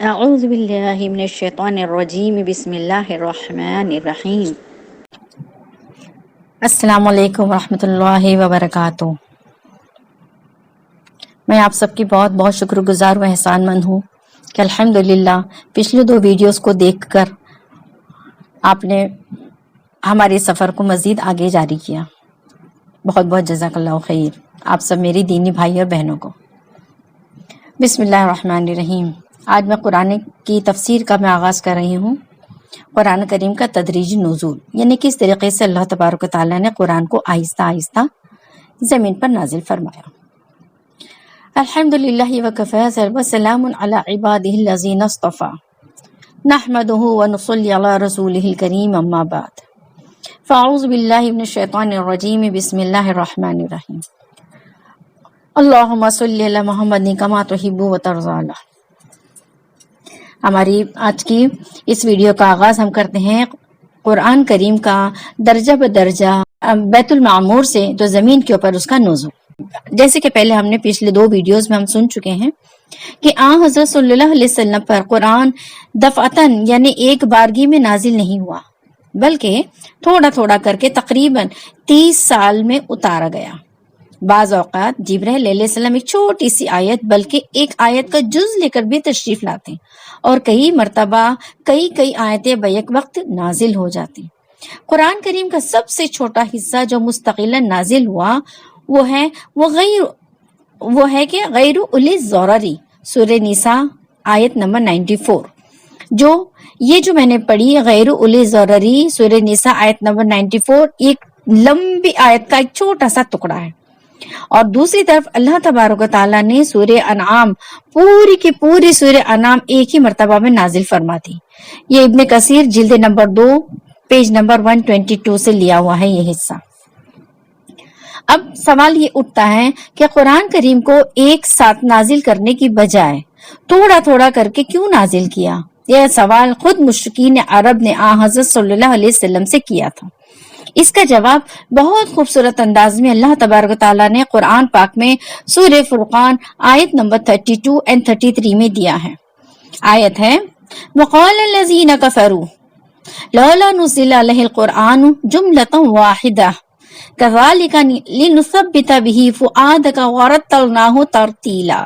اعوذ باللہ من الشیطان الرجیم بسم اللہ الرحمن الرحیم۔ السلام علیکم ورحمۃ اللہ وبرکاتہ۔ میں آپ سب کی بہت بہت شکر گزار و احسان مند ہوں کہ الحمدللہ پچھلے 2 ویڈیوز کو دیکھ کر آپ نے ہمارے سفر کو مزید آگے جاری کیا۔ بہت بہت جزاک اللہ خیر آپ سب میری دینی بھائی اور بہنوں کو۔ بسم اللہ الرحمن الرحیم۔ آج میں قرآن کی تفسیر کا میں آغاز کر رہی ہوں۔ قرآن کریم کا تدریجی نزول، یعنی کس طریقے سے اللہ تبارک و تعالیٰ نے قرآن کو آہستہ آہستہ زمین پر نازل فرمایا۔ الحمدللہ وکفی وسلام علی عبادہ الذین اصطفی نحمدہ ونصلی علی رسولہ الکریم اما بعد فاعوذ باللہ من الشیطان الرجیم بسم اللہ الرحمن الرحیم۔ اللہم صلی علی محمد کما تحب و ترضی۔ ہماری آج کی اس ویڈیو کا آغاز ہم کرتے ہیں قرآن کریم کا درجہ بدرجہ بیت المعمور سے جو زمین کے اوپر اس کا نزول۔ جیسے کہ پہلے ہم نے پچھلے 2 ویڈیوز میں ہم سن چکے ہیں کہ حضرت صلی اللہ علیہ وسلم پر قرآن دفعتاً یعنی ایک بارگی میں نازل نہیں ہوا، بلکہ تھوڑا تھوڑا کر کے تقریباً 30 سال میں اتارا گیا۔ بعض اوقات جبرائیل علیہ السلام ایک چھوٹی سی آیت بلکہ ایک آیت کا جز لے کر بھی تشریف لاتے اور کئی مرتبہ کئی آیتیں بیک وقت نازل ہو جاتی۔ قرآن کریم کا سب سے چھوٹا حصہ جو مستقلاً نازل ہوا وہ ہے کہ غیر اولی الضرری، سورہ نساء آیت نمبر 94۔ جو میں نے پڑھی غیر اولی الضرری سورہ نساء آیت نمبر 94، ایک لمبی آیت کا ایک چھوٹا سا ٹکڑا ہے۔ اور دوسری طرف اللہ تبارک و تعالیٰ نے سورہ انعام پوری کی پوری سورہ انعام ایک ہی مرتبہ میں نازل فرما دی۔ یہ ابن کثیر جلد نمبر 2 پیج نمبر 122 سے لیا ہوا ہے یہ حصہ۔ اب سوال یہ اٹھتا ہے کہ قرآن کریم کو ایک ساتھ نازل کرنے کی بجائے تھوڑا تھوڑا کر کے کیوں نازل کیا؟ یہ سوال خود مشرکین عرب نے حضرت صلی اللہ علیہ وسلم سے کیا تھا۔ اس کا جواب بہت خوبصورت انداز میں اللہ تبارک و تعالیٰ نے قرآن پاک میں سورہ فرقان آیت نمبر 32 and 33 میں دیا ہے۔ آیت ہے وَقَالَ الَّذِينَ كَفَرُوا لَوْلَا نُزِّلَ عَلَيْهِ الْقُرْآنُ جُمْلَةً وَاحِدَةً كَذَلِكَ لِنُثَبِّتَ بِهِ فُؤَادَكَ وَرَتَّلْنَاهُ تَرْتِيلًا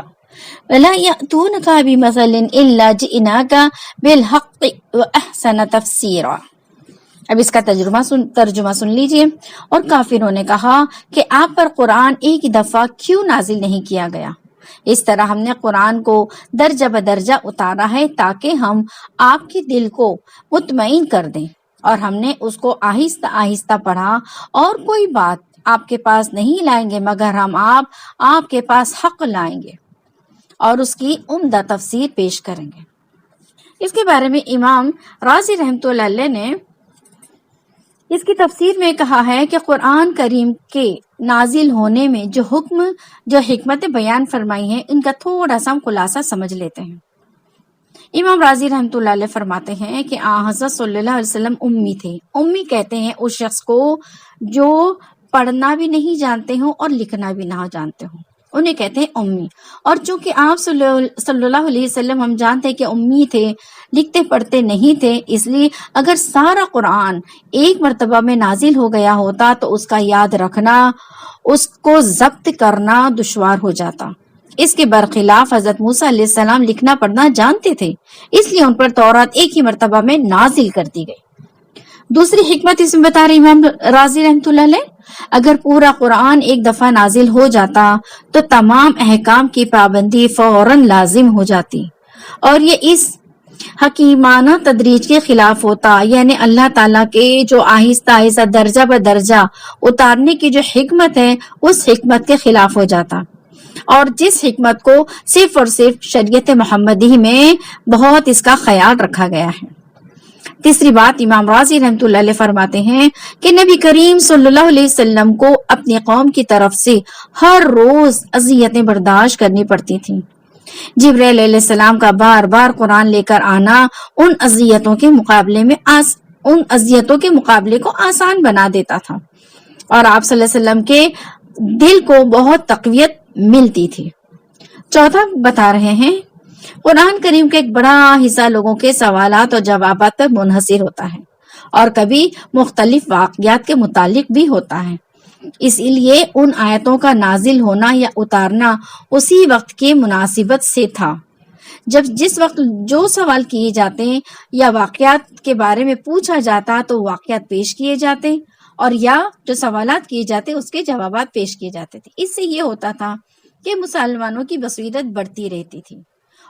وَلَا يَأْتُونَكَ بِمَثَلٍ إِلَّا جِئْنَاكَ بِالْحَقِّ وَأَحْسَنَ تَفْسِيرًا۔ اب اس کا ترجمہ سن لیجئے۔ اور کافروں نے کہا کہ آپ پر قرآن ایک دفعہ کیوں نازل نہیں کیا گیا؟ اس طرح ہم نے قرآن کو درجہ بدرجہ اتارا ہے تاکہ ہم آپ کے دل کو مطمئن کر دیں، اور ہم نے اس کو آہستہ آہستہ پڑھا، اور کوئی بات آپ کے پاس نہیں لائیں گے مگر ہم آپ کے پاس حق لائیں گے اور اس کی عمدہ تفسیر پیش کریں گے۔ اس کے بارے میں امام رازی رحمۃ اللہ علیہ نے اس کی تفسیر میں کہا ہے کہ قرآن کریم کے نازل ہونے میں جو حکمت بیان فرمائی ہیں ان کا تھوڑا سا ہم خلاصہ سمجھ لیتے ہیں۔ امام رازی رحمۃ اللہ علیہ فرماتے ہیں کہ حضرت صلی اللہ علیہ وسلم امی تھے۔ امی کہتے ہیں اس شخص کو جو پڑھنا بھی نہیں جانتے ہوں اور لکھنا بھی نہ جانتے ہوں، انہیں کہتے ہیں امی۔ اور چونکہ آپ صلی اللہ علیہ وسلم ہم جانتے ہیں کہ امی تھے، لکھتے پڑھتے نہیں تھے، اس لیے اگر سارا قرآن ایک مرتبہ میں نازل ہو گیا ہوتا تو اس کا یاد رکھنا، اس کو ضبط کرنا دشوار ہو جاتا۔ اس کے برخلاف حضرت موسیٰ علیہ السلام لکھنا پڑھنا جانتے تھے، اس لیے ان پر تورات ایک ہی مرتبہ میں نازل کر دی گئی۔ دوسری حکمت اس میں بتا رہے امام رازی رحمۃ اللہ علیہ، اگر پورا قرآن ایک دفعہ نازل ہو جاتا تو تمام احکام کی پابندی فوراً لازم ہو جاتی، اور یہ اس حکیمانہ تدریج کے خلاف ہوتا، یعنی اللہ تعالیٰ کے جو آہستہ آہستہ درجہ بدرجہ اتارنے کی جو حکمت ہے اس حکمت کے خلاف ہو جاتا، اور جس حکمت کو صرف اور صرف شریعت محمدی میں بہت اس کا خیال رکھا گیا ہے۔ تیسری بات امام رازی رحمۃ اللہ علیہ فرماتے ہیں کہ نبی کریم صلی اللہ علیہ وسلم کو اپنی قوم کی طرف سے ہر روز اذیتیں برداشت کرنی پڑتی تھیں۔ جبرائیل علیہ السلام کا بار بار قرآن لے کر آنا ان اذیتوں کے مقابلے کو آسان بنا دیتا تھا، اور آپ صلی اللہ علیہ وسلم کے دل کو بہت تقویت ملتی تھی۔ چوتھا بتا رہے ہیں قرآن کریم کا ایک بڑا حصہ لوگوں کے سوالات اور جوابات پر منحصر ہوتا ہے اور کبھی مختلف واقعات کے متعلق بھی ہوتا ہے۔ اس لیے ان آیتوں کا نازل ہونا یا اتارنا اسی وقت کی مناسبت سے تھا جس وقت جو سوال کیے جاتے یا واقعات کے بارے میں پوچھا جاتا تو واقعات پیش کیے جاتے اور یا جو سوالات کیے جاتے اس کے جوابات پیش کیے جاتے تھے۔ اس سے یہ ہوتا تھا کہ مسلمانوں کی بصیرت بڑھتی رہتی تھی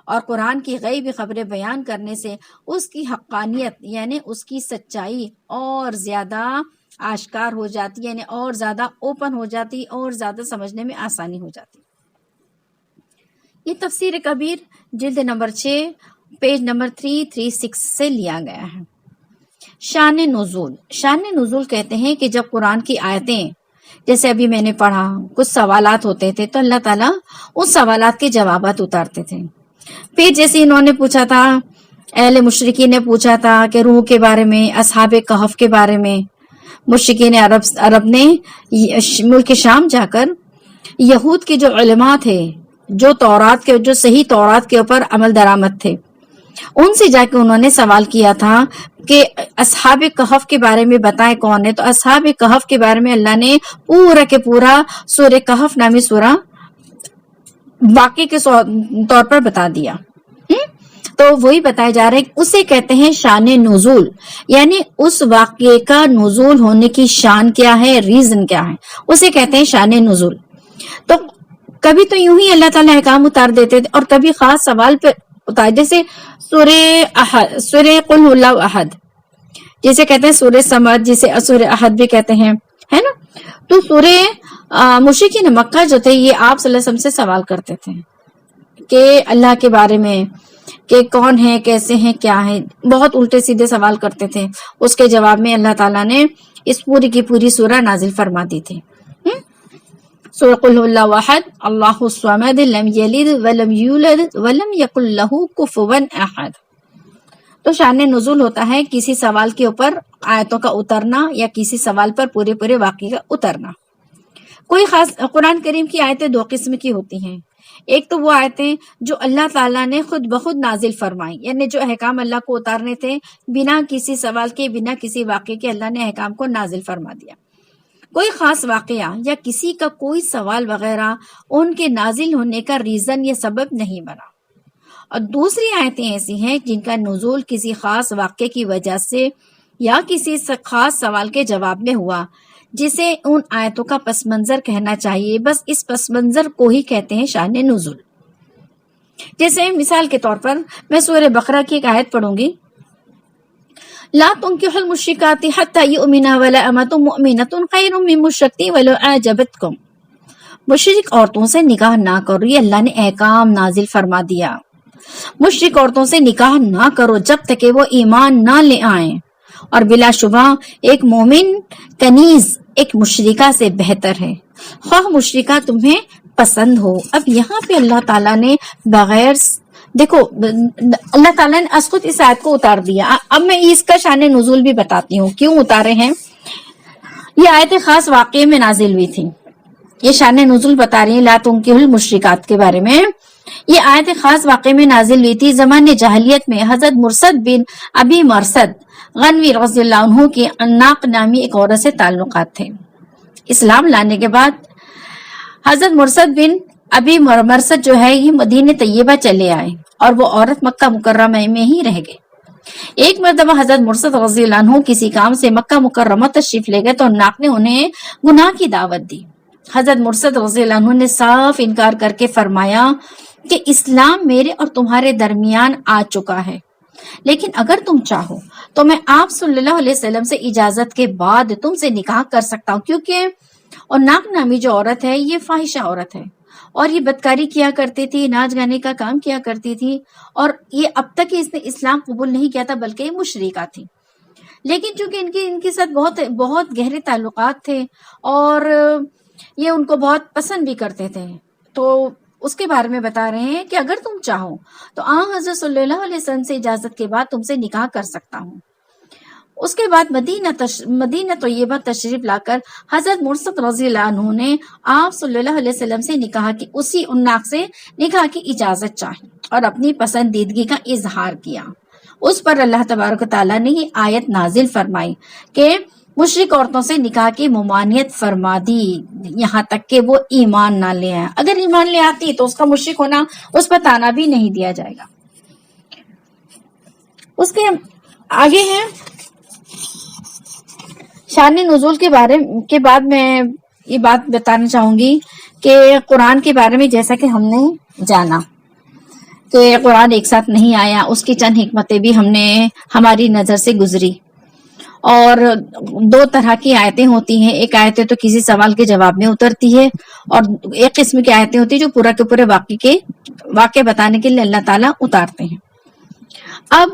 اور قرآن کی غیبی خبریں بیان کرنے سے اس کی حقانیت یعنی اس کی سچائی اور زیادہ آشکار ہو جاتی، یعنی اور زیادہ اوپن ہو جاتی اور زیادہ سمجھنے میں آسانی ہو جاتی۔ یہ تفسیر کبیر جلد نمبر 6 پیج نمبر 336 سے لیا گیا ہے۔ شان نزول کہتے ہیں کہ جب قرآن کی آیتیں جیسے ابھی میں نے پڑھا کچھ سوالات ہوتے تھے تو اللہ تعالیٰ اس سوالات کے جوابات اتارتے تھے۔ پھر جیسے انہوں نے پوچھا تھا، اہل مشرکین نے پوچھا تھا کہ روح کے بارے میں، اصحاب کہف کے بارے میں، مشرکین عرب نے ملک شام جا کر یہود کے جو علماء تھے جو صحیح تورات کے اوپر عمل درآمد تھے ان سے جا کے انہوں نے سوال کیا تھا کہ اصحاب کہف کے بارے میں بتائیں کون ہے۔ تو اصحاب کہف کے بارے میں اللہ نے پورا کے پورا سورہ کہف نامی سورہ واقعے کے طور پر بتا دیا۔ تو وہی بتایا جا رہا ہے، اسے کہتے ہیں شان نزول، یعنی اس واقعے کا نزول ہونے کی شان کیا ہے، ریزن کیا ہے، اسے کہتے ہیں شان نزول۔ تو کبھی تو یوں ہی اللہ تعالیٰ احکام اتار دیتے تھے اور کبھی خاص سوال پہ اتار، جیسے سورہ قل هو اللہ احد جسے کہتے ہیں سورہ سمد، جسے سورہ احد بھی کہتے ہیں، ہے نا۔ تو سورہ مشرکین مکہ جو تھے یہ آپ صلی اللہ علیہ وسلم سے سوال کرتے تھے کہ اللہ کے بارے میں کہ کون ہے، کیسے ہیں، کیا ہے، بہت الٹے سیدھے سوال کرتے تھے۔ اس کے جواب میں اللہ تعالیٰ نے اس پوری کی پوری سورہ نازل فرما دی تھی۔ سورہ قل هو اللہ احد اللہ الصمد لم یلد ولم یولد ولم یکن لہ کفوا احد۔ تو شان نزول ہوتا ہے کسی سوال کے اوپر آیتوں کا اترنا یا کسی سوال پر پورے واقعے کا اترنا۔ کوئی خاص قرآن کریم کی آیتیں دو قسم کی ہوتی ہیں، ایک تو وہ آیتیں جو اللہ تعالیٰ نے خود بخود نازل فرمائی، یعنی جو احکام اللہ کو اتارنے تھے بنا کسی سوال کے، بنا کسی واقعے کے اللہ نے احکام کو نازل فرما دیا۔ کوئی خاص واقعہ یا کسی کا کوئی سوال وغیرہ ان کے نازل ہونے کا ریزن یا سبب نہیں بنا۔ اور دوسری آیتیں ایسی ہیں جن کا نزول کسی خاص واقعے کی وجہ سے یا کسی خاص سوال کے جواب میں ہوا، جسے ان آیتوں کا پس منظر کہنا چاہیے۔ بس اس پس منظر کو ہی کہتے ہیں شان نزول۔ جیسے مثال کے طور پر میں سورہ بقرہ کی ایک آیت پڑھوں گی، لا تنکحوا المشرکات حتی یؤمنا ولأمۃ مؤمنۃ خیر من مشرکۃ ولو اعجبتکم۔ مشرک عورتوں سے نکاح نہ کرو، یہ اللہ نے احکام نازل فرما دیا۔ مشرک عورتوں سے نکاح نہ کرو جب تک کہ وہ ایمان نہ لے آئیں، اور بلا شبہ ایک مومن کنیز ایک مشرکہ سے بہتر ہے، خواہ مشرکہ تمہیں پسند ہو۔ اب یہاں پہ اللہ تعالیٰ نے بغیر دیکھو اللہ تعالیٰ نے از خود اس آیت کو اتار دیا۔ اب میں اس کا شان نزول بھی بتاتی ہوں کیوں اتارے ہیں۔ یہ آیت خاص واقعے میں نازل ہوئی تھی، یہ شان نزول بتا رہی ہیں لا تنکحوا المشرکات کے بارے میں۔ یہ آیت خاص واقعے میں نازل ہوئی تھی زمانے جاہلیت میں۔ حضرت مرثد بن ابی مرثد غنوی رضی اللہ عنہ کی عناق نامی ایک عورت سے تعلقات تھے۔ اسلام لانے کے بعد حضرت مرثد بن ابی مرثد جو ہے یہ مدینہ طیبہ چلے آئے اور وہ عورت مکہ مکرمہ میں ہی رہ گئے۔ ایک مرتبہ حضرت مرثد رضی اللہ عنہ کسی کام سے مکہ مکرمہ تشریف لے گئے تو عناق نے انہیں گناہ کی دعوت دی۔ حضرت مرثد رضی اللہ عنہ نے صاف انکار کر کے فرمایا کہ اسلام میرے اور تمہارے درمیان آ چکا ہے، لیکن اگر تم چاہو تو میں آپ صلی اللہ علیہ وسلم سے اجازت کے بعد تم سے نکاح کر سکتا ہوں، کیونکہ عناق نامی جو عورت ہے یہ فاحشہ عورت ہے اور یہ بدکاری کیا کرتی تھی، ناچ گانے کا کام کیا کرتی تھی، اور یہ اب تک اس نے اسلام قبول نہیں کیا تھا بلکہ یہ مشرکہ تھی۔ لیکن چونکہ ان کے ساتھ بہت گہرے تعلقات تھے اور یہ ان کو بہت پسند بھی کرتے تھے، تو اس کے بارے میں بتا رہے ہیں کہ اگر تم چاہو تو حضرت صلی اللہ علیہ وسلم سے اجازت کے بعد تم سے نکاح کر سکتا ہوں۔ اس کے بعد مدینہ طیبہ تشریف لا کر حضرت مرثد رضی اللہ عنہ نے آپ صلی اللہ علیہ وسلم سے نکاح کی، اسی عناق سے نکاح کی اجازت چاہی اور اپنی پسندیدگی کا اظہار کیا۔ اس پر اللہ تبارک و تعالیٰ نے یہ آیت نازل فرمائی کہ مشرک عورتوں سے نکاح کی ممانعت فرما دی یہاں تک کہ وہ ایمان نہ لے آئے۔ اگر ایمان لے آتی تو اس کا مشرک ہونا اس پر تانا بھی نہیں دیا جائے گا۔ اس کے آگے ہے شان نزول کے بارے کے بعد میں یہ بات بتانا چاہوں گی کہ قرآن کے بارے میں جیسا کہ ہم نے جانا کہ قرآن ایک ساتھ نہیں آیا، اس کی چند حکمتیں بھی ہم نے ہماری نظر سے گزری۔ اور دو طرح کی آیتیں ہوتی ہیں، ایک آیتیں تو کسی سوال کے جواب میں اترتی ہے، اور ایک قسم کی آیتیں ہوتی ہیں جو پورا کے پورے واقعے بتانے کے لیے اللہ تعالیٰ اتارتے ہیں۔ اب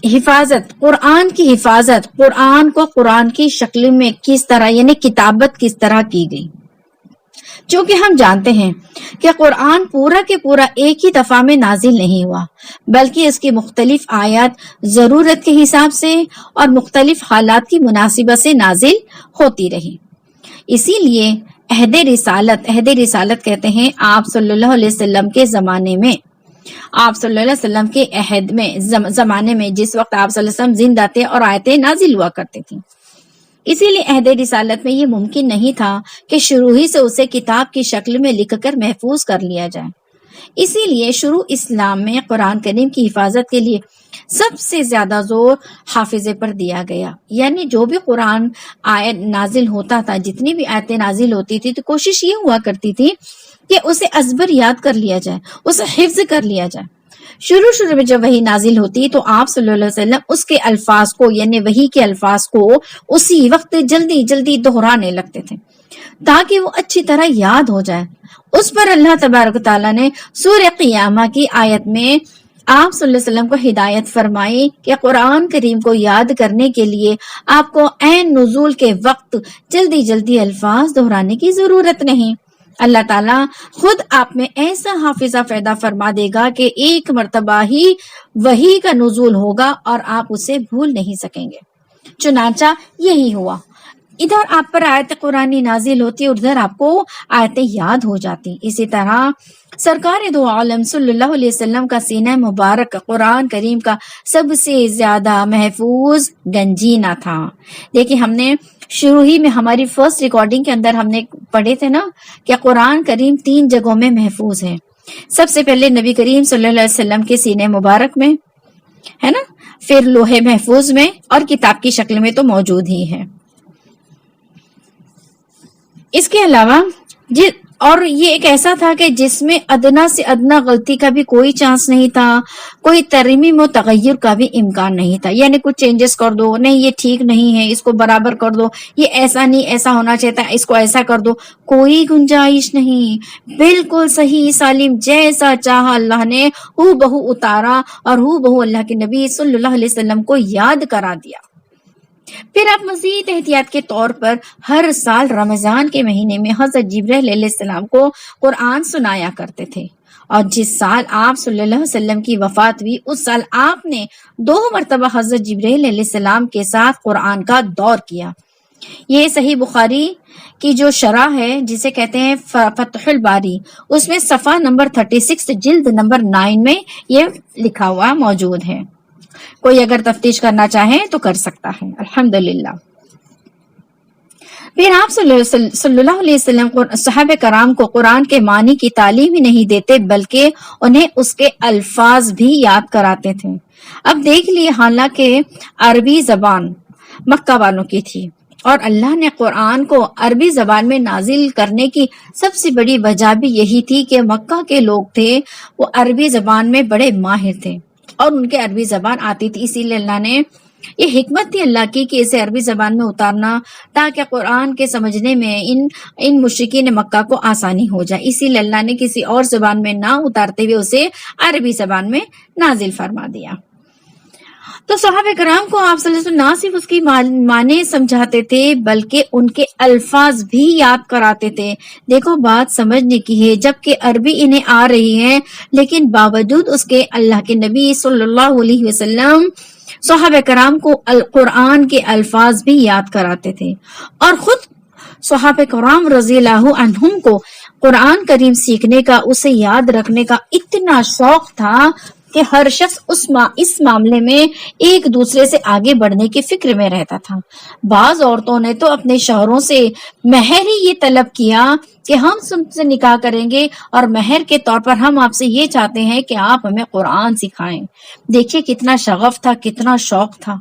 حفاظت، قرآن کی حفاظت، قرآن کو قرآن کی شکل میں کس طرح یعنی کتابت کس طرح کی گئی، چونکہ ہم جانتے ہیں کہ قرآن پورا کے پورا ایک ہی دفعہ میں نازل نہیں ہوا، بلکہ اس کی مختلف آیات ضرورت کے حساب سے اور مختلف حالات کی مناسبت سے نازل ہوتی رہی۔ اسی لیے عہد رسالت کہتے ہیں آپ صلی اللہ علیہ وسلم کے زمانے میں، آپ صلی اللہ علیہ وسلم کے عہد میں زمانے میں جس وقت آپ صلی اللہ علیہ وسلم زندہ تھے اور آیتیں نازل ہوا کرتی تھیں، اسی لیے عہد رسالت میں یہ ممکن نہیں تھا کہ شروع ہی سے اسے کتاب کی شکل میں لکھ کر محفوظ کر لیا جائے۔ اسی لیے شروع اسلام میں قرآن کریم کی حفاظت کے لیے سب سے زیادہ زور حافظے پر دیا گیا، یعنی جو بھی قرآن آیت نازل ہوتا تھا، جتنی بھی آیتیں نازل ہوتی تھی تو کوشش یہ ہوا کرتی تھی کہ اسے ازبر یاد کر لیا جائے، اسے حفظ کر لیا جائے۔ شروع میں جب وحی نازل ہوتی تو آپ صلی اللہ علیہ وسلم اس کے الفاظ کو یعنی وحی کے الفاظ کو اسی وقت جلدی دہرانے لگتے تھے تاکہ وہ اچھی طرح یاد ہو جائے۔ اس پر اللہ تبارک تعالیٰ نے سورہ قیامہ کی آیت میں آپ صلی اللہ علیہ وسلم کو ہدایت فرمائی کہ قرآن کریم کو یاد کرنے کے لیے آپ کو عین نزول کے وقت جلدی الفاظ دہرانے کی ضرورت نہیں۔ اللہ تعالیٰ خود آپ میں ایسا حافظہ پیدا فرما دے گا کہ ایک مرتبہ ہی وحی کا نزول ہوگا اور آپ اسے بھول نہیں سکیں گے۔ چنانچہ یہی ہوا، ادھر آپ پر آیت قرآنی نازل ہوتی اور ادھر آپ کو آیتیں یاد ہو جاتی۔ اسی طرح سرکار دو عالم صلی اللہ علیہ وسلم کا سینہ مبارک قرآن کریم کا سب سے زیادہ محفوظ گنجینہ تھا۔ دیکھیں ہم نے شروع ہی میں ہماری فرسٹ ریکارڈنگ کے اندر ہم نے پڑھے تھے نا کہ قرآن کریم 3 جگہوں میں محفوظ ہے۔ سب سے پہلے نبی کریم صلی اللہ علیہ وسلم کے سینہ مبارک میں ہے نا، پھر لوح محفوظ میں، اور کتاب کی شکل میں تو موجود ہی ہے۔ اس کے علاوہ اور یہ ایک ایسا تھا کہ جس میں ادنا سے ادنا غلطی کا بھی کوئی چانس نہیں تھا، کوئی ترمیم و تغیر کا بھی امکان نہیں تھا، یعنی کچھ چینجز کر دو، نہیں یہ ٹھیک نہیں ہے، اس کو برابر کر دو، یہ ایسا نہیں ایسا ہونا چاہتا، اس کو ایسا کر دو، کوئی گنجائش نہیں۔ بالکل صحیح سالم جیسا چاہا اللہ نے ہو بہو اتارا اور ہو بہو اللہ کے نبی صلی اللہ علیہ وسلم کو یاد کرا دیا۔ پھر آپ مزید احتیاط کے طور پر ہر سال رمضان کے مہینے میں حضرت جبرائیل علیہ السلام کو قرآن سنایا کرتے تھے، اور جس سال آپ صلی اللہ علیہ وسلم کی وفات ہوئی اس سال آپ نے 2 مرتبہ حضرت جبرائیل علیہ السلام کے ساتھ قرآن کا دور کیا۔ یہ صحیح بخاری کی جو شرح ہے جسے کہتے ہیں فتح الباری، اس میں صفحہ نمبر 36 جلد نمبر 9 میں یہ لکھا ہوا موجود ہے، کوئی اگر تفتیش کرنا چاہے تو کر سکتا ہے۔ الحمدللہ۔ پھر آپ صلی اللہ علیہ وسلم صحابہ کرام کو قرآن کے معنی کی تعلیم ہی نہیں دیتے بلکہ انہیں اس کے الفاظ بھی یاد کراتے تھے۔ اب دیکھ لیے حالانکہ عربی زبان مکہ والوں کی تھی اور اللہ نے قرآن کو عربی زبان میں نازل کرنے کی سب سے بڑی وجہ بھی یہی تھی کہ مکہ کے لوگ تھے وہ عربی زبان میں بڑے ماہر تھے اور ان کے عربی زبان آتی تھی، اسی لیے اللہ نے یہ حکمت تھی اللہ کی کہ اسے عربی زبان میں اتارنا تاکہ قرآن کے سمجھنے میں ان مشرکین مکہ کو آسانی ہو جائے، اسی لیے اللہ نے کسی اور زبان میں نہ اتارتے ہوئے اسے عربی زبان میں نازل فرما دیا۔ تو صحابہ کرام کو آپ صلی اللہ علیہ وسلم نہ صرف اس کی معنی سمجھاتے تھے بلکہ ان کے الفاظ بھی یاد کراتے تھے۔ دیکھو بات سمجھنے کی ہے، جبکہ عربی انہیں آ رہی ہے لیکن باوجود اس کے اللہ کے نبی صلی اللہ علیہ وسلم صحابہ کرام کو القرآن کے الفاظ بھی یاد کراتے تھے، اور خود صحابہ کرام رضی اللہ عنہم کو قرآن کریم سیکھنے کا، اسے یاد رکھنے کا اتنا شوق تھا کہ ہر شخص اس معاملے میں ایک دوسرے سے آگے بڑھنے کی فکر میں رہتا تھا۔ بعض عورتوں نے تو اپنے شوہروں سے مہر ہی یہ طلب کیا کہ ہم تم سے نکاح کریں گے اور مہر کے طور پر ہم آپ سے یہ چاہتے ہیں کہ آپ ہمیں قرآن سکھائیں۔ دیکھیے کتنا شغف تھا، کتنا شوق تھا۔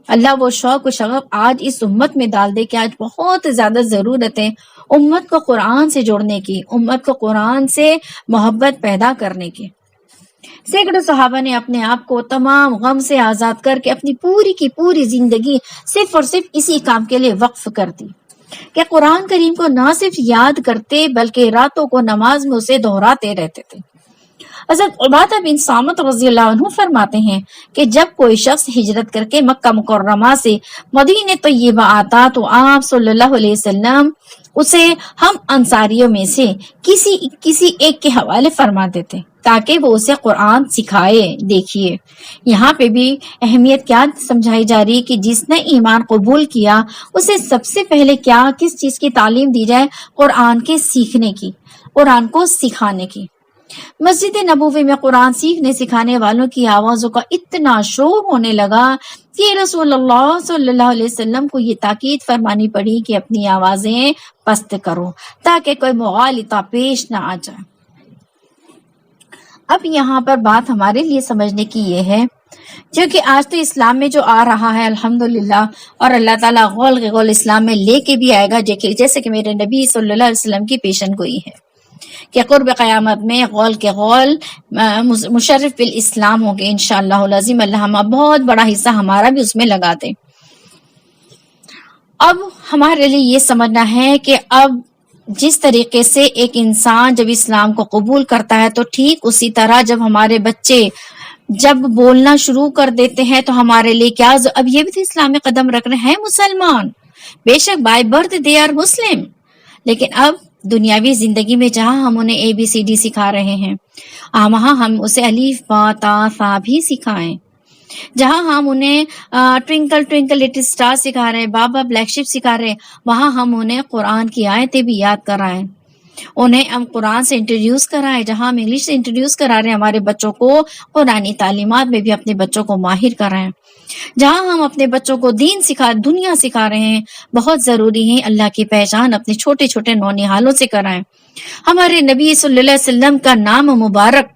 اللہ وہ شوق و شغف آج اس امت میں ڈال دے کہ آج بہت زیادہ ضرورت ہے امت کو قرآن سے جوڑنے کی، امت کو قرآن سے محبت پیدا کرنے کی۔ سینکڑوں صحابہ نے اپنے آپ کو تمام غم سے آزاد کر کے اپنی پوری کی پوری زندگی صرف اور صرف اسی کام کے لیے وقف کر دی کہ قرآن کریم کو نہ صرف یاد کرتے بلکہ راتوں کو نماز میں اسے دہراتے رہتے تھے۔ حضرت عبادہ بن صامت رضی اللہ عنہ فرماتے ہیں کہ جب کوئی شخص ہجرت کر کے مکہ مکرمہ سے مدینہ طیبہ آتا تو آپ صلی اللہ علیہ وسلم اسے ہم انصاریوں میں سے کسی ایک کے حوالے فرما دیتے تاکہ وہ اسے قرآن سکھائے۔ دیکھیے یہاں پہ بھی اہمیت کیا سمجھائی جا رہی ہے کہ جس نے ایمان قبول کیا اسے سب سے پہلے کس چیز کی تعلیم دی جائے؟ قرآن کے سیکھنے کی، قرآن کو سکھانے کی۔ مسجد نبوی میں قرآن سیکھنے سکھانے والوں کی آوازوں کا اتنا شور ہونے لگا کہ رسول اللہ صلی اللہ علیہ وسلم کو یہ تاکید فرمانی پڑی کہ اپنی آوازیں پست کرو تاکہ کوئی مغالطہ پیش نہ آ جائے۔ اب یہاں پر بات ہمارے لیے سمجھنے کی یہ ہے، کیونکہ آج تو اسلام میں جو آ رہا ہے الحمدللہ، اور اللہ تعالیٰ غول کے غول اسلام میں لے کے بھی آئے گا، جیسے کہ میرے نبی صلی اللہ علیہ وسلم کی پیشن گوئی ہے کہ قرب قیامت میں غول کے غول مشرف بالاسلام ہوں گے انشاءاللہ العظیم۔ اللہ ہم بہت بڑا حصہ ہمارا بھی اس میں لگا دے۔ اب ہمارے لیے یہ سمجھنا ہے کہ اب جس طریقے سے ایک انسان جب اسلام کو قبول کرتا ہے تو ٹھیک اسی طرح جب ہمارے بچے جب بولنا شروع کر دیتے ہیں تو ہمارے لیے کیا اب یہ بھی تو اسلام میں قدم رکھ رہے ہیں مسلمان، بے شک by birth they are Muslim, لیکن اب دنیاوی زندگی میں جہاں ہم انہیں ABCD سکھا رہے ہیں وہاں ہم اسے الف با تا ثا بھی سکھائیں، جہاں ہم انہیں ٹوئنکل ٹوئنکل لٹل اسٹار سکھا رہے ہیں، بابا بلیک شپ سکھا رہے ہیں، وہاں ہم انہیں قرآن کی آیتیں بھی یاد کرائیں، انہیں ہم قرآن سے انٹروڈیوس کرائیں، جہاں ہم انگلش سے انٹروڈیوس کرا رہے ہیں ہمارے بچوں کو، قرآنی تعلیمات میں بھی اپنے بچوں کو ماہر کرائیں، جہاں ہم اپنے بچوں کو دین دنیا سکھا رہے ہیں، بہت ضروری ہے اللہ کی پہچان اپنے چھوٹے چھوٹے نونہالوں سے کرائیں، ہمارے نبی صلی اللہ علیہ وسلم کا نام مبارک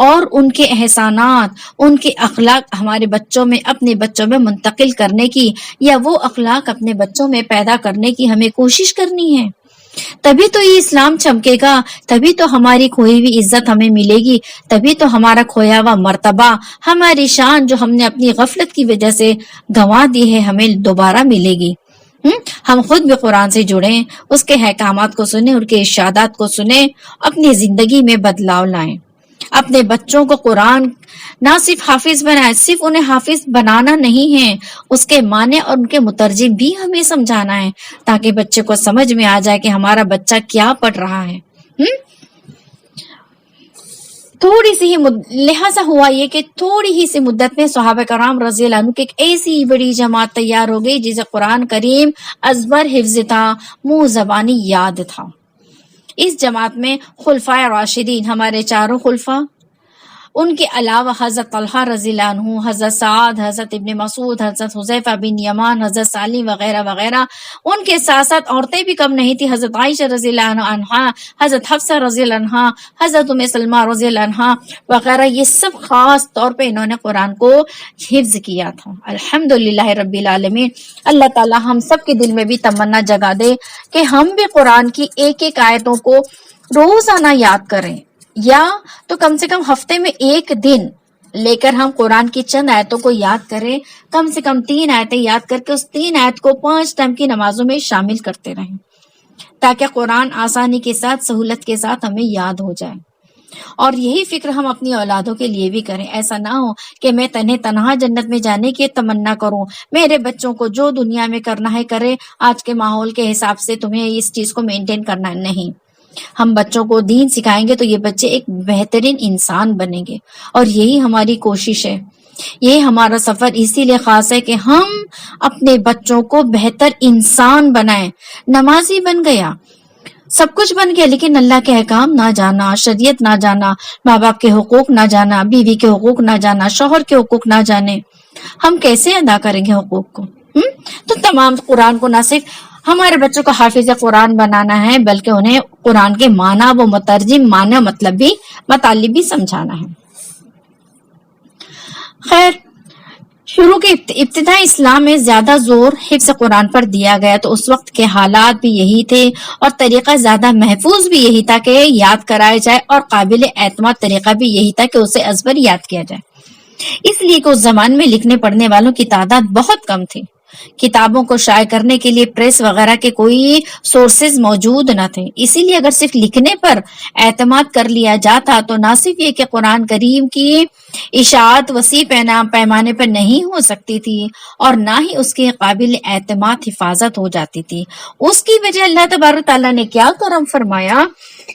اور ان کے احسانات، ان کے اخلاق ہمارے بچوں میں اپنے بچوں میں منتقل کرنے کی، یا وہ اخلاق اپنے بچوں میں پیدا کرنے کی ہمیں کوشش کرنی ہے۔ تبھی تو یہ اسلام چمکے گا، تبھی تو ہماری کھوئی ہوئی عزت ہمیں ملے گی، تبھی تو ہمارا کھویا ہوا مرتبہ، ہماری شان جو ہم نے اپنی غفلت کی وجہ سے گنوا دی ہے ہمیں دوبارہ ملے گی۔ ہم خود بھی قرآن سے جڑیں، اس کے احکامات کو سنیں، ان کے ارشادات کو سنیں، اپنی زندگی میں بدلاؤ لائیں، اپنے بچوں کو قرآن نہ صرف حافظ بنائیں، صرف انہیں حافظ بنانا نہیں ہے، اس کے معنی اور ان کے مترجم بھی ہمیں سمجھانا ہے تاکہ بچے کو سمجھ میں آ جائے کہ ہمارا بچہ کیا پڑھ رہا ہے۔ تھوڑی سی ہی لہٰذا ہوا یہ کہ تھوڑی ہی سی مدت میں صحابہ کرام رضی اللہ عنہ کی ایک ایسی بڑی جماعت تیار ہو گئی جسے قرآن کریم ازبر حفظ تھا، منہ زبانی یاد تھا۔ اس جماعت میں خلفائے راشدین، ہمارے چاروں خلفاء، ان کے علاوہ حضرت طلحہ رضی اللہ عنہ، حضرت سعد، حضرت ابن مسعود، حضرت حذیفہ بن یمان، حضرت سالم وغیرہ وغیرہ، ان کے ساتھ ساتھ عورتیں بھی کم نہیں تھی، حضرت عائشہ رضی اللہ عنہا، حضرت حفصہ رضی اللہ عنہا، حضرت ام سلمہ رضی اللہ عنہا وغیرہ، یہ سب خاص طور پہ انہوں نے قرآن کو حفظ کیا تھا۔ الحمدللہ رب العالمین، اللہ تعالی ہم سب کے دل میں بھی تمنا جگا دے کہ ہم بھی قرآن کی ایک ایک آیتوں کو روزانہ یاد کریں، یا تو کم سے کم ہفتے میں ایک دن لے کر ہم قرآن کی چند آیتوں کو یاد کریں، کم سے کم 3 آیتیں یاد کر کے اس 3 آیت کو 5 ٹائم کی نمازوں میں شامل کرتے رہیں تاکہ قرآن آسانی کے ساتھ، سہولت کے ساتھ ہمیں یاد ہو جائے۔ اور یہی فکر ہم اپنی اولادوں کے لیے بھی کریں، ایسا نہ ہو کہ میں تنہا جنت میں جانے کی تمنا کروں، میرے بچوں کو جو دنیا میں کرنا ہے کرے، آج کے ماحول کے حساب سے تمہیں اس چیز کو مینٹین کرنا نہیں۔ ہم بچوں کو دین سکھائیں گے تو یہ بچے ایک بہترین انسان بنیں گے، اور یہی ہماری کوشش ہے، یہ ہمارا سفر اسی لیے خاص ہے کہ ہم اپنے بچوں کو بہتر انسان بنائیں۔ نمازی بن گیا، سب کچھ بن گیا لیکن اللہ کے احکام نہ جانا، شریعت نہ جانا، ماں باپ کے حقوق نہ جانا، بیوی کے حقوق نہ جانا، شوہر کے حقوق نہ جانے، ہم کیسے ادا کریں گے حقوق کو؟ تو تمام قرآن کو نہ صرف ہمارے بچوں کو حافظ قرآن بنانا ہے بلکہ انہیں قرآن کے معنی و مترجم معنی مطالب بھی سمجھانا ہے۔ خیر، شروع کے ابتدائی اسلام میں زیادہ زور حفظ قرآن پر دیا گیا تو اس وقت کے حالات بھی یہی تھے اور طریقہ زیادہ محفوظ بھی یہی تھا کہ یاد کرائے جائے، اور قابل اعتماد طریقہ بھی یہی تھا کہ اسے ازبر یاد کیا جائے۔ اس لیے کہ اس زمان میں لکھنے پڑھنے والوں کی تعداد بہت کم تھی، کتابوں کو شائع کرنے کے لیے پریس وغیرہ کے کوئی سورسز موجود نہ تھے، اسی لیے اگر صرف لکھنے پر اعتماد کر لیا جاتا تو نہ صرف یہ کہ قرآن کریم کی اشاعت وسیع پیمانے پر نہیں ہو سکتی تھی اور نہ ہی اس کی قابل اعتماد حفاظت ہو جاتی تھی۔ اس کی وجہ اللہ تبارک تعالیٰ نے کیا کرم فرمایا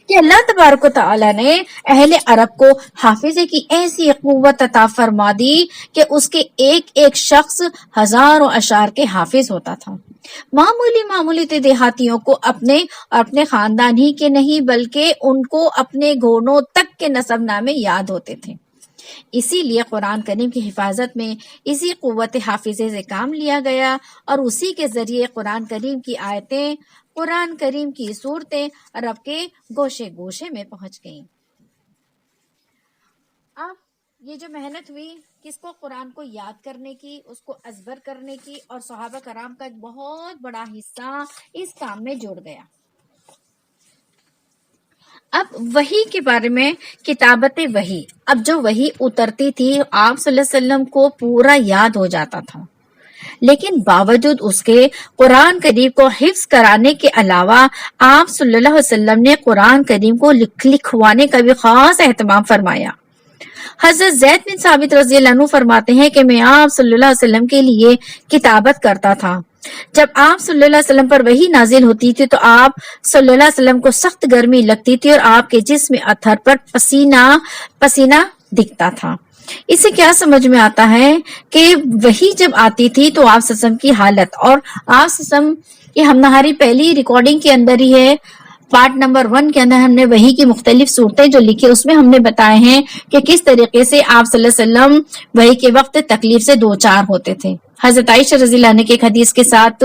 کہ اللہ تبارک تعالیٰ نے اہل عرب کو حافظے کی ایسی قوت عطا فرما دی کہ اس کے ایک ایک شخص ہزاروں اشعار کے حافظ ہوتا تھا۔ معمولی دیہاتیوں کو اپنے خاندان ہی کے نہیں بلکہ ان کو اپنے گھوڑوں تک کے نسب نامے یاد ہوتے تھے۔ اسی لیے قرآن کریم کی حفاظت میں اسی قوت حافظے سے کام لیا گیا اور اسی کے ذریعے قرآن کریم کی آیتیں، قرآن کریم کی صورتیں عرب کے گوشے گوشے میں پہنچ گئیں۔ اب یہ جو محنت ہوئی کس کو؟ قرآن کو یاد کرنے کی، اس کو ازبر کرنے کی، اور صحابہ کرام کا ایک بہت بڑا حصہ اس کام میں جڑ گیا۔ اب وحی کے بارے میں، کتابت وحی، اب جو وحی اترتی تھی آپ صلی اللہ علیہ وسلم کو پورا یاد ہو جاتا تھا، لیکن باوجود اس کے قرآن کریم کو حفظ کرانے کے علاوہ آپ صلی اللہ علیہ وسلم نے قرآن کریم کو لکھوانے کا بھی خاص اہتمام فرمایا۔ حضرت زید بن ثابت رضی اللہ عنہ فرماتے ہیں کہ میں آپ صلی اللہ علیہ وسلم کے لیے کتابت کرتا تھا۔ جب آپ صلی اللہ علیہ وسلم پر وحی نازل ہوتی تھی تو آپ صلی اللہ علیہ وسلم کو سخت گرمی لگتی تھی اور آپ کے جسم اطہر پر پسینہ دکھتا تھا۔ اس سے کیا سمجھ میں آتا ہے کہ وحی جب آتی تھی تو آپ صلی اللہ علیہ وسلم کی حالت، اور آپ صلی اللہ علیہ وسلم کی ہماری پہلی ریکارڈنگ کے اندر ہی ہے، پارٹ نمبر 1 کے اندر ہم نے وحی کی مختلف صورتیں جو لکھی اس میں ہم نے بتائے ہیں کہ کس طریقے سے آپ صلی اللہ علیہ وسلم وحی کے وقت تکلیف سے دوچار ہوتے تھے۔ حضرت عائشہ رضی اللہ عنہ کے ایک حدیث کے ساتھ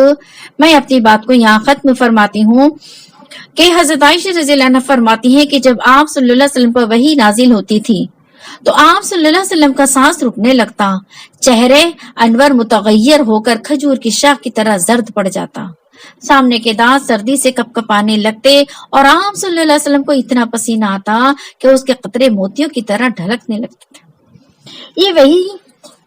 میں اپنی بات کو یہاں ختم فرماتی ہوں کہ حضرت عائشہ رضی اللہ عنہ فرماتی ہیں کہ جب آپ صلی اللہ علیہ وسلم پر وحی نازل ہوتی تھی تو آپ صلی اللہ علیہ وسلم کا سانس رکنے لگتا، چہرے انور متغیر ہو کر کھجور کی شاخ کی طرح زرد پڑ جاتا، سامنے کے دانت سردی سے کپ کپانے لگتے اور آپ صلی اللہ علیہ وسلم کو اتنا پسینہ آتا کہ اس کے قطرے موتیوں کی طرح ڈھلکنے لگتے تھے۔ یہ وحی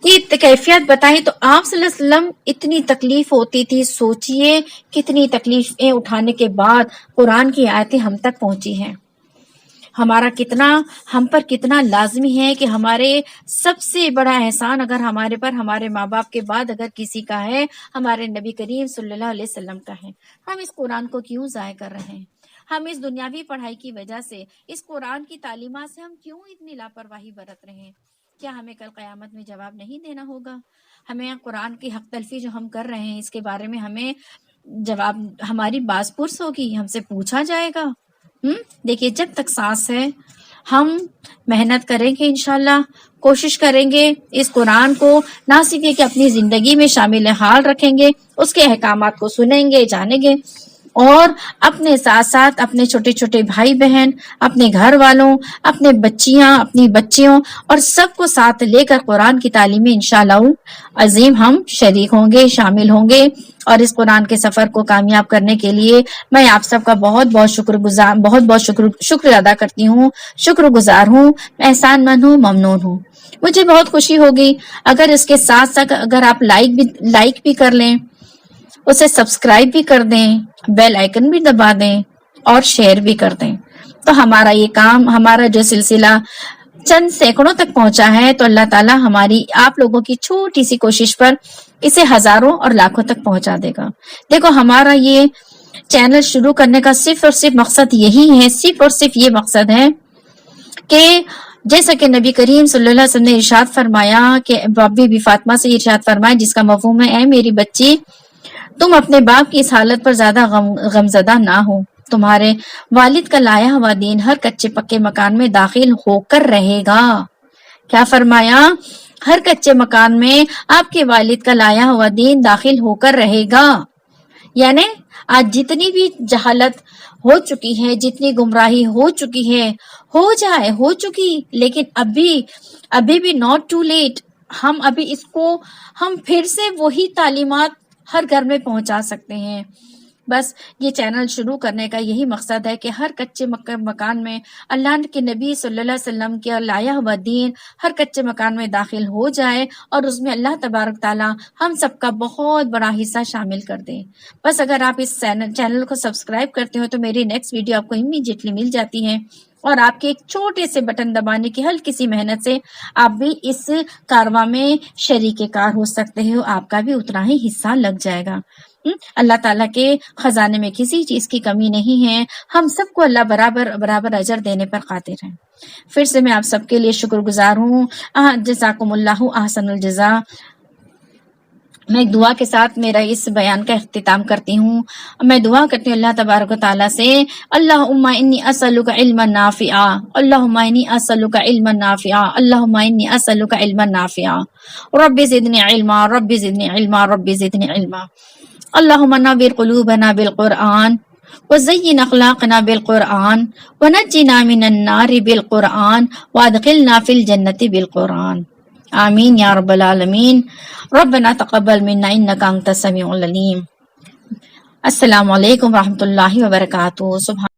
کی کیفیت بتائیں تو آپ صلی اللہ علیہ وسلم اتنی تکلیف ہوتی تھی، سوچئے کتنی تکلیفیں اٹھانے کے بعد قرآن کی آیتیں ہم تک پہنچی ہیں۔ ہم پر کتنا لازمی ہے کہ ہمارے سب سے بڑا احسان اگر ہمارے پر ہمارے ماں باپ کے بعد اگر کسی کا ہے، ہمارے نبی کریم صلی اللہ علیہ وسلم کا ہے۔ ہم اس قرآن کو کیوں ضائع کر رہے ہیں؟ ہم اس دنیاوی پڑھائی کی وجہ سے، اس قرآن کی تعلیمات سے ہم کیوں اتنی لاپرواہی برت رہے ہیں؟ کیا ہمیں کل قیامت میں جواب نہیں دینا ہوگا؟ ہمیں قرآن کی حق تلفی جو ہم کر رہے ہیں اس کے بارے میں ہمیں جواب، ہماری باز پرس ہوگی، ہم سے پوچھا جائے گا۔ دیکھیے جب تک سانس ہے ہم محنت کریں گے، انشاءاللہ کوشش کریں گے اس قرآن کو نہ صرف یہ کہ اپنی زندگی میں شامل حال رکھیں گے، اس کے احکامات کو سنیں گے، جانیں گے، اور اپنے ساتھ ساتھ اپنے چھوٹے چھوٹے بھائی بہن، اپنے گھر والوں، اپنے بچیاں، اپنی بچیوں اور سب کو ساتھ لے کر قرآن کی تعلیم میں انشاءاللہ عظیم ہم شریک ہوں گے، شامل ہوں گے۔ اور اس قرآن کے سفر کو کامیاب کرنے کے لیے میں آپ سب کا بہت شکر ادا کرتی ہوں، شکر گزار ہوں، احسان مند ہوں، ممنون ہوں۔ مجھے بہت خوشی ہوگی اگر اس کے ساتھ ساتھ اگر آپ لائک بھی کر لیں، اسے سبسکرائب بھی کر دیں، بیل آئیکن بھی دبا دیں اور شیئر بھی کر دیں، تو ہمارا یہ کام، ہمارا جو سلسلہ چند سینکڑوں تک پہنچا ہے تو اللہ تعالیٰ ہماری آپ لوگوں کی چھوٹی سی کوشش پر اسے ہزاروں اور لاکھوں تک پہنچا دے گا۔ دیکھو ہمارا یہ چینل شروع کرنے کا صرف اور صرف مقصد یہی ہے، صرف اور صرف یہ مقصد ہے کہ جیسا کہ نبی کریم صلی اللہ علیہ وسلم نے ارشاد فرمایا کہ بی بی فاطمہ سے ارشاد فرمایا جس کا مفہوم ہے، اے میری بچی تم اپنے باپ کی اس حالت پر زیادہ غمزدہ نہ ہو، تمہارے والد کا لایا ہوا دین ہر کچے پکے مکان میں داخل ہو کر رہے گا۔ کیا فرمایا؟ ہر کچے مکان میں آپ کے والد کا لایا ہوا دین داخل ہو کر رہے گا۔ یعنی آج جتنی بھی جہالت ہو چکی ہے، جتنی گمراہی ہو چکی ہے، ہو چکی، لیکن ابھی بھی ناٹ ٹو لیٹ۔ ہم ابھی اس کو ہم پھر سے وہی تعلیمات ہر گھر میں پہنچا سکتے ہیں۔ بس یہ چینل شروع کرنے کا یہی مقصد ہے کہ ہر کچے مکان میں اللہ کے نبی صلی اللہ علیہ وسلم کا لایا ہوا دین ہر کچے مکان میں داخل ہو جائے، اور اس میں اللہ تبارک تعالی ہم سب کا بہت بڑا حصہ شامل کر دیں۔ بس اگر آپ اس چینل کو سبسکرائب کرتے ہو تو میری نیکسٹ ویڈیو آپ کو امیڈیٹلی مل جاتی ہے، اور آپ کے ایک چھوٹے سے بٹن دبانے کی ہلکی سی محنت سے آپ بھی اس کارواں میں شریک کار ہو سکتے ہو، آپ کا بھی اتنا ہی حصہ لگ جائے گا۔ اللہ تعالیٰ کے خزانے میں کسی چیز کی کمی نہیں ہے، ہم سب کو اللہ برابر اجر دینے پر قادر ہے۔ پھر سے میں آپ سب کے لیے شکر گزار ہوں۔ جزاکم اللہ احسن الجزا۔ میں ایک دعا کے ساتھ میرا اس بیان کا اختتام کرتی ہوں۔ میں دعا کرتی ہوں اللہ تبارک و تعالیٰ سے، اللہم انی اسألک علما نافعا، اللہم انی اسألک علما نافعا، اللہم انی اسألک علما نافعا، رب زدنی علما، رب زدنی علما، رب زدنی علما۔ اللہم نور قلوبنا بالقرآن وزین اخلاقنا بالقرآن ونجنا من النار بالقرآن وادخلنا فی الجنت بالقرآن، آمین یا رب العالمین۔ ربنا تقبل منا انک انت السمیع العلیم۔ السلام علیکم ورحمۃ اللہ وبرکاتہ۔ سبحان